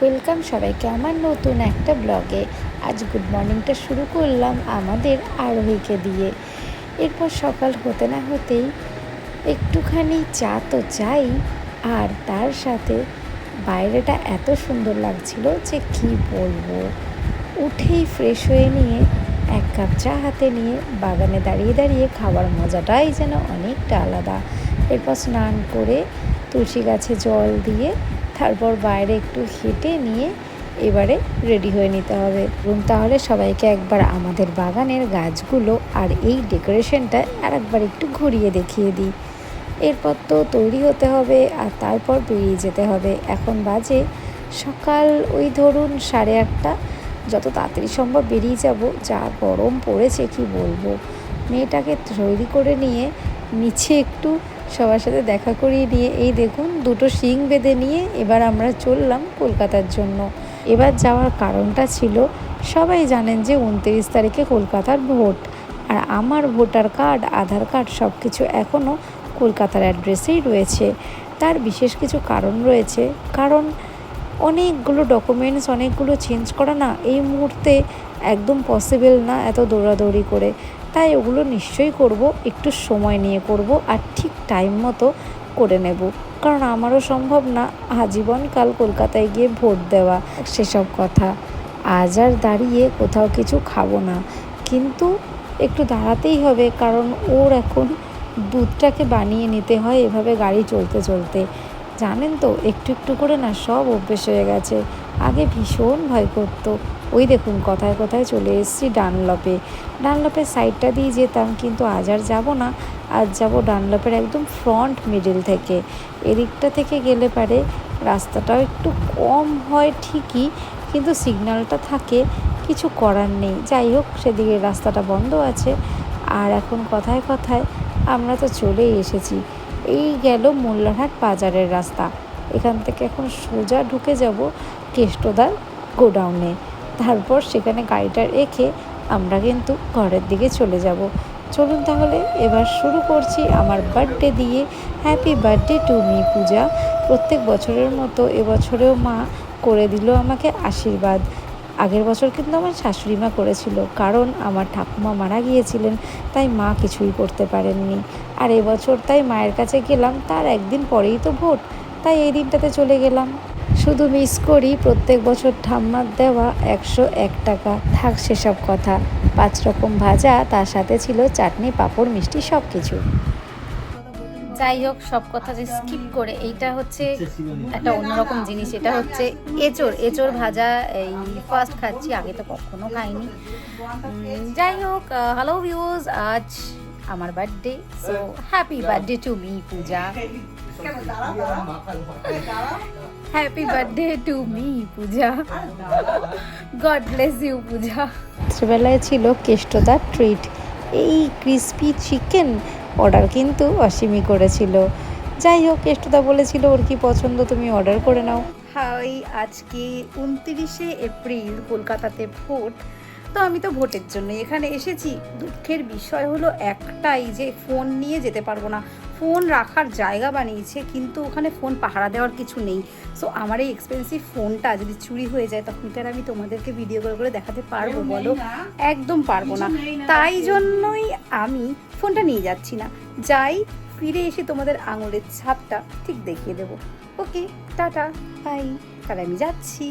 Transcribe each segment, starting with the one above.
Welcome সবাইকে আমার নতুন একটা ব্লগে। আজ গুড মর্নিংটা শুরু করলাম আমাদের আরোহীকে দিয়ে। এরপর সকাল হতে না হতেই একটুখানি চা তো চাই, আর তার সাথে বাইরেটা এত সুন্দর লাগছিল যে কি বলবো। উঠেই ফ্রেশ হয়ে নিয়ে এক কাপ চা হাতে নিয়ে বাগানে দাঁড়িয়ে দাঁড়িয়ে খাবার মজাটাই যেন অনেকটা আলাদা। এরপর স্নান করে তুলসী গাছে জল দিয়ে তারপর বাইরে একটু হেঁটে নিয়ে এবারে রেডি হয়ে নিতে হবে। এবং তাহলে সবাইকে একবার আমাদের বাগানের গাছগুলো আর এই ডেকোরেশনটা আর একবার একটু ঘুরিয়ে দেখিয়ে দিই। এরপর তো তৈরি হতে হবে আর তারপর বেরিয়ে যেতে হবে। এখন বাজে সকাল ওই ধরুন 8:30। যত তাড়াতাড়ি সম্ভব বেরিয়ে যাব, যা গরম পড়েছে কি বলবো। মেয়েটাকে তৈরি করে নিয়ে নিচে একটু সবার সাথে দেখা করিয়ে নিয়ে এই দেখুন দুটো শিং বেঁধে নিয়ে এবার আমরা চললাম কলকাতার জন্য। এবার যাওয়ার কারণটা ছিল, সবাই জানেন যে 29 তারিখে কলকাতার ভোট, আর আমার ভোটার কার্ড আধার কার্ড সব কিছু এখনও কলকাতার অ্যাড্রেসেই রয়েছে। তার বিশেষ কিছু কারণ রয়েছে, কারণ অনেকগুলো ডকুমেন্টস অনেকগুলো চেঞ্জ করা না এই মুহূর্তে একদম পসিবল না এত দৌড়াদৌড়ি করে। তাই ওগুলো নিশ্চয়ই করব, একটু সময় নিয়ে করব আর ঠিক টাইম মতো করে নেব, কারণ আমারও সম্ভব না আজীবনকাল কলকাতায় গিয়ে ভোট দেওয়া। সেসব কথা আজ আর দাঁড়িয়ে কোথাও কিছু খাবো না, কিন্তু একটু দাঁড়াতেই হবে, কারণ ওর এখন দুধটাকে বানিয়ে নিতে হয় এভাবে গাড়ি চলতে চলতে। জানেন তো একটু একটু করে না সব অভ্যেস হয়ে গেছে। আগে ভীষণ ভয় করতো। ওই দেখুন কথায় কথায় চলে এসেছি ডানলপের সাইডটা দিয়ে যেতাম, কিন্তু আজ আর যাবো না। আজ যাব ডানলপের একদম ফ্রন্ট মিডল থেকে। এদিকটা থেকে গেলে পারে রাস্তাটাও একটু কম হয় ঠিকই, কিন্তু সিগন্যালটা থাকে, কিছু করার নেই। যাই হোক, সেদিকে রাস্তাটা বন্ধ আছে। আর এখন কথায় কথায় আমরা তো চলেই এসেছি। এই গেল মোল্লারহাট বাজারের রাস্তা। এখান থেকে এখন সোজা ঢুকে যাব কেষ্টদার গোডাউনে। তারপর সেখানে গাড়িটা রেখে আমরা কিন্তু ঘরের দিকে চলে যাব। চলুন তাহলে এবার শুরু করছি আমার বার্থডে দিয়ে। হ্যাপি বার্থডে টু মি পূজা। প্রত্যেক বছরের মতো এবছরেও মা করে দিল আমাকে আশীর্বাদ। আগের বছর কিন্তু আমার শাশুড়ি মা করেছিল, কারণ আমার ঠাকুমা মারা গিয়েছিলেন, তাই মা কিছুই করতে পারেননি। আর এবছর তাই মায়ের কাছে গেলাম, তার একদিন পরেই তো ভোট, তাই এই দিনটাতে চলে গেলাম। শুধু মিস করি প্রত্যেক বছর ঠাম্মার দেওয়া 101 টাকা। থাক সেসব কথা। 5 রকম ভাজা, তার সাথে ছিল চাটনি, পাঁপড়, মিষ্টি সব কিছু। যাই হোক, সব কথা যে স্কিপ করে এইটা হচ্ছে একটা অন্যরকম জিনিস। এটা হচ্ছে এঁচোড় ভাজা। এই ফার্স্ট খাচ্ছি, আগে তো কখনো খাইনি। যাই হোক, হ্যালো ভিউয়ার্স, আজ আমার birthday, so happy birthday to me Puja. Happy birthday to me Puja. God bless you Puja. রাত্রিবেলায় ছিল কেষ্টদার ট্রিট, এই ক্রিসপি চিকেন অর্ডার কিন্তু অসীমই করেছিল। যাই হোক, কেষ্টদা বলেছিল ওর কি পছন্দ তুমি অর্ডার করে নাও। হাই, আজকে 29শে এপ্রিল, কলকাতাতে ভোট। তো আমি তো ভোটের জন্য এখানে এসেছি। দুঃখের বিষয় হলো একটাই, যে ফোন নিয়ে যেতে পারবো না। ফোন রাখার জায়গা বানিয়েছে, কিন্তু ওখানে ফোন পাহারা দেওয়ার কিছু নেই। সো আমার এই এক্সপেন্সিভ ফোনটা যদি চুরি হয়ে যায়, তখন কি আর আমি তোমাদেরকে ভিডিও করে দেখাতে পারবো বলো? একদম পারবো না। তাই জন্যই আমি ফোনটা নিয়ে যাচ্ছি না। যাই, ফিরে এসে তোমাদের আঙুলের ছাপটা ঠিক দেখিয়ে দেবো। ওকে, টাটা, বাই। তাহলে আমি যাচ্ছি।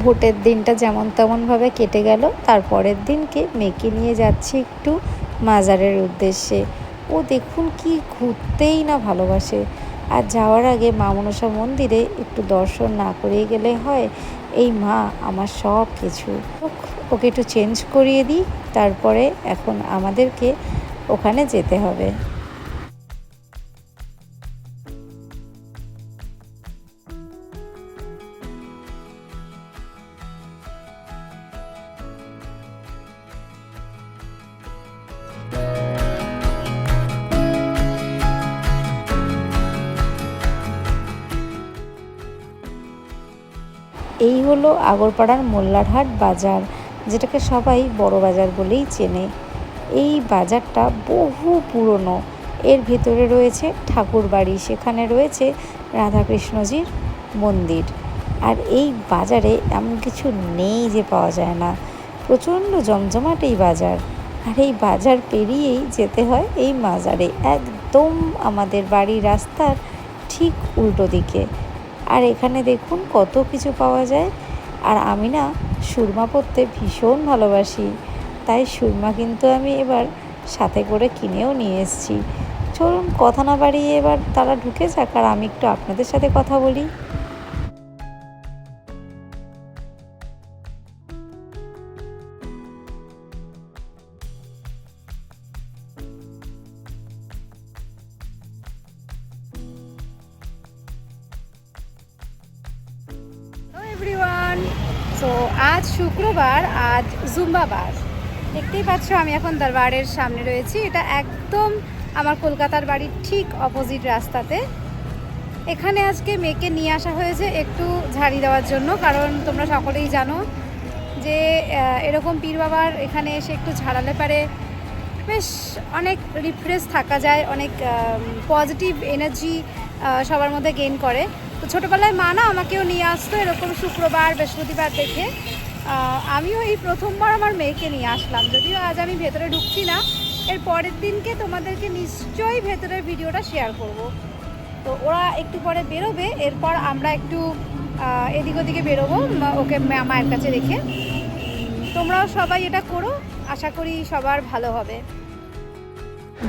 ভোটের দিনটা যেমন তেমনভাবে কেটে গেল। তারপরের দিনকে মেয়েকে নিয়ে যাচ্ছি একটু মাজারের উদ্দেশ্যে। ও দেখুন কি ঘুরতেই না ভালোবাসে। আর যাওয়ার আগে মা মনসা মন্দিরে একটু দর্শন না করিয়ে গেলে হয়। এই মা আমার সব কিছু। ওকে একটু চেঞ্জ করিয়ে দিই, তারপরে এখন আমাদেরকে ওখানে যেতে হবে। এই হলো আগরপাড়ার মোল্লারহাট বাজার, যেটাকে সবাই বড় বাজার বলেই চেনে। এই বাজারটা বহু পুরনো। এর ভেতরে রয়েছে ঠাকুর বাড়ি, সেখানে রয়েছে রাধাকৃষ্ণজির মন্দির। আর এই বাজারে এমন কিছু নেই যে পাওয়া যায় না, প্রচণ্ড জমজমাট এই বাজার। আর এই বাজার পেরিয়েই যেতে হয় এই মাজারে, একদম আমাদের বাড়ির রাস্তার ঠিক উল্টো দিকে। আর এখানে দেখুন কত কিছু পাওয়া যায়। আর আমি না সুরমা পরতে ভীষণ ভালোবাসি, তাই সুরমা কিন্তু আমি এবার সাথে করে কিনেও নিয়ে এসেছি। চলুন কথা না বাড়িয়ে এবার তারা ঢুকে যাক, আর আমি একটু আপনাদের সাথে কথা বলি। এভরিওয়ান, সো আজ শুক্রবার, আজ জুম্বা বার। দেখতেই পাচ্ছ আমি এখন দরবারের সামনে রয়েছি। এটা একদম আমার কলকাতার বাড়ির ঠিক অপোজিট রাস্তাতে। এখানে আজকে মেয়েকে নিয়ে আসা হয়েছে একটু ঝাড়ি দেওয়ার জন্য, কারণ তোমরা সকলেই জানো যে এরকম পীর বাবার এখানে এসে একটু ঝাড়ালে পারে বেশ অনেক রিফ্রেশ থাকা যায়, অনেক পজিটিভ এনার্জি সবার মধ্যে গেইন করে। তো ছোটোবেলায় মা না আমাকেও নিয়ে আসতো এরকম শুক্রবার বৃহস্পতিবার দেখে। আমিও এই প্রথমবার আমার মেয়েকে নিয়ে আসলাম, যদিও আজ আমি ভেতরে ঢুকছি না। এর পরের দিনকে তোমাদেরকে নিশ্চয়ই ভেতরের ভিডিওটা শেয়ার করব। তো ওরা একটু পরে বেরোবে, এরপর আমরা একটু এদিক ওদিকে বেরোবো ওকে মায়ের কাছে রেখে। তোমরাও সবাই এটা করো, আশা করি সবার ভালো হবে।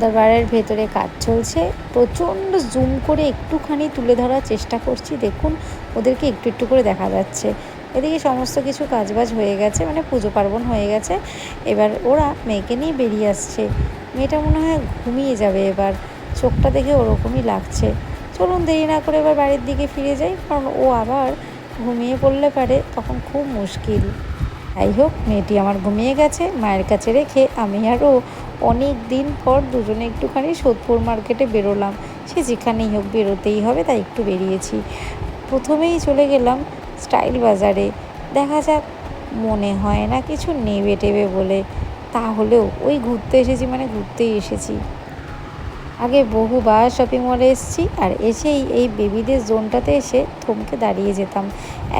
দরবারের ভেতরে কাজ চলছে, প্রচণ্ড জুম করে একটুখানি তুলে ধরার চেষ্টা করছি। দেখুন ওদেরকে একটু একটু করে দেখা যাচ্ছে। এদিকে সমস্ত কিছু কাজবাজ হয়ে গেছে, মানে পুজো পার্বণ হয়ে গেছে। এবার ওরা মেয়েকে নিয়ে বেরিয়ে আসছে। মেয়েটা মনে হয় ঘুমিয়ে যাবে এবার, চোখটা দেখে ওরকমই লাগছে। চলুন দেরি না করে এবার বাড়ির দিকে ফিরে যাই, কারণ ও আবার ঘুমিয়ে পড়লে পারে তখন খুব মুশকিল। যাই হোক, মেয়েটি আমার ঘুমিয়ে গেছে, মায়ের কাছে রেখে আমি আরও অনেক দিন পর দুজনে একটুখানি সোদপুর মার্কেটে বেরোলাম। সে যেখানেই হোক বেরোতেই হবে, তাই একটু বেরিয়েছি। প্রথমেই চলে গেলাম স্টাইল বাজারে। দেখা যাক, মনে হয় না কিছু নেবে টেবে বলে, তাহলেও ওই ঘুরতে এসেছি মানে ঘুরতেই এসেছি। আগে বহুবার শপিং মলে এসেছি, আর এসেই এই বেবিদের জোনটাতে এসে থমকে দাঁড়িয়ে যেতাম।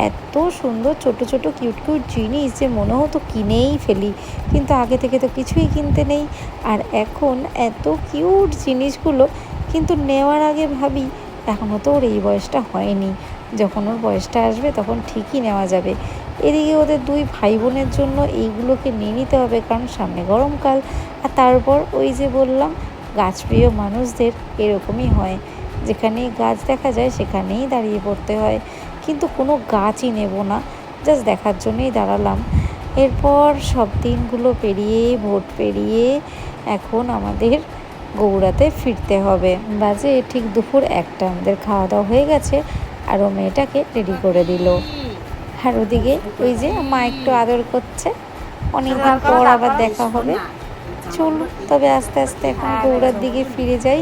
এত সুন্দর ছোট ছোট কিউট কিউট জিনিস যে মনে হতো কিনেই ফেলি, কিন্তু আগে থেকে তো কিছুই কিনতে নেই। আর এখন এত কিউট জিনিসগুলো কিন্তু নেওয়ার আগে ভাবি এখনও তো ওর এই বয়সটা হয়নি, যখন ওর বয়সটা আসবে তখন ঠিকই নেওয়া যাবে। এদিকে ওদের দুই ভাই বোনের জন্য এইগুলোকে নিয়ে নিতে হবে, কারণ সামনে গরমকাল। আর তারপর ওই যে বললাম, গাছপ্রিয় মানুষদের এরকমই হয়, যেখানেই গাছ দেখা যায় সেখানেই দাঁড়িয়ে পড়তে হয়। কিন্তু কোনো গাছই নেব না, জাস্ট দেখার জন্যই দাঁড়ালাম। এরপর সব দিনগুলো পেরিয়ে ভোট পেরিয়ে এখন আমাদের গৌড়াতে ফিরতে হবে। বাজে ঠিক দুপুর 1টা, আমাদের খাওয়া দাওয়া হয়ে গেছে, আর ও মেয়েটাকে রেডি করে দিল। আর ওদিকে ওই যে মা একটু আদর করছে, অনেকদিন পর আবার দেখা হবে। চলুন তবে আস্তে আস্তে এখন গৌড়ার দিকে ফিরে যাই।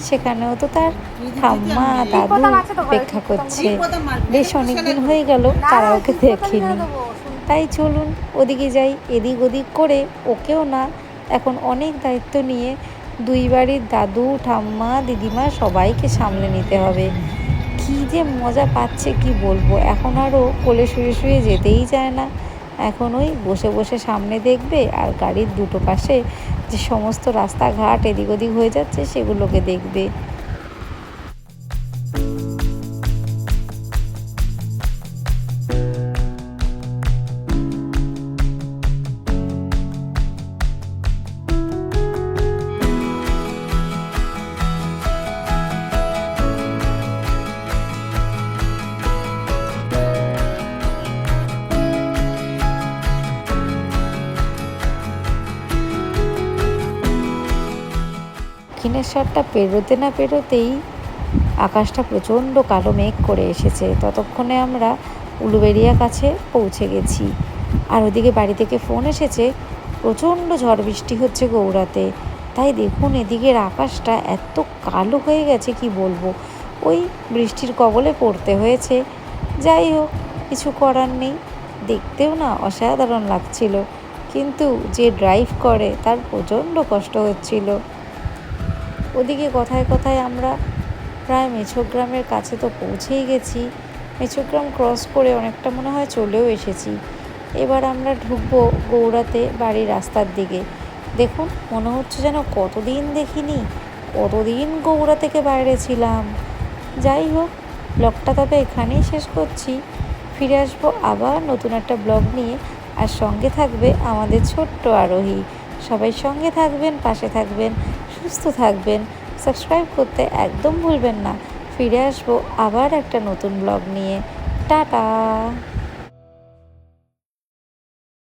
সেখানেও তো তার ঠাম্মা দাদু অপেক্ষা করছে। বেশ অনেকদিন হয়ে গেল তারা ওকে দেখেনি, তাই চলুন ওদিকে যাই। এদিক ওদিক করে ওকেও না এখন অনেক দায়িত্ব নিয়ে দুই বাড়ির দাদু ঠাম্মা দিদিমা সবাইকে সামলে নিতে হবে। কী যে মজা পাচ্ছে কি বলবো, এখন আরও কোলে শুয়ে শুয়ে যেতেই চায় না। এখন ওই বসে বসে সামনে দেখবে, আর গাড়ির দুটো পাশে যে সমস্ত রাস্তাঘাট এদিক ওদিক হয়ে যাচ্ছে সেগুলোকে দেখবে। দক্ষিণেশ্বরটা পেরোতে না পেরোতেই আকাশটা প্রচণ্ড কালো মেঘ করে এসেছে। ততক্ষণে আমরা উলুবেড়িয়া কাছে পৌঁছে গেছি। আর ওদিকে বাড়ি থেকে ফোন এসেছে, প্রচণ্ড ঝড় বৃষ্টি হচ্ছে গৌড়াতে। তাই দেখুন এদিকের আকাশটা এত কালো হয়ে গেছে কি বলবো, ওই বৃষ্টির কবলে পড়তে হয়েছে। যাই হোক, কিছু করার নেই। দেখতেও না অসাধারণ লাগছিল, কিন্তু যে ড্রাইভ করে তার প্রচণ্ড কষ্ট হচ্ছিল। ওদিকে কথায় কথায় আমরা প্রায় মেছোগ্রামের কাছে তো পৌঁছেই গেছি। মেছোগ্রাম ক্রস করে অনেকটা মনে হয় চলেও এসেছি। এবার আমরা ঢুকবো গৌড়াতে বাড়ির রাস্তার দিকে। দেখুন, মনে হচ্ছে যেন কতদিন দেখিনি, কতদিন গৌড়া থেকে বাইরে ছিলাম। যাই হোক, ব্লগটা তবে এখানেই শেষ করছি। ফিরে আসবো আবার নতুন একটা ব্লগ নিয়ে। আর সঙ্গে থাকবে আমাদের ছোট্ট আরোহী। সবাই সঙ্গে থাকবেন, পাশে থাকবেন, সুস্থ থাকবেন। সাবস্ক্রাইব করতে একদম ভুলবেন না। ফিরে আসবো আবার একটা নতুন ব্লগ নিয়ে। টাটা।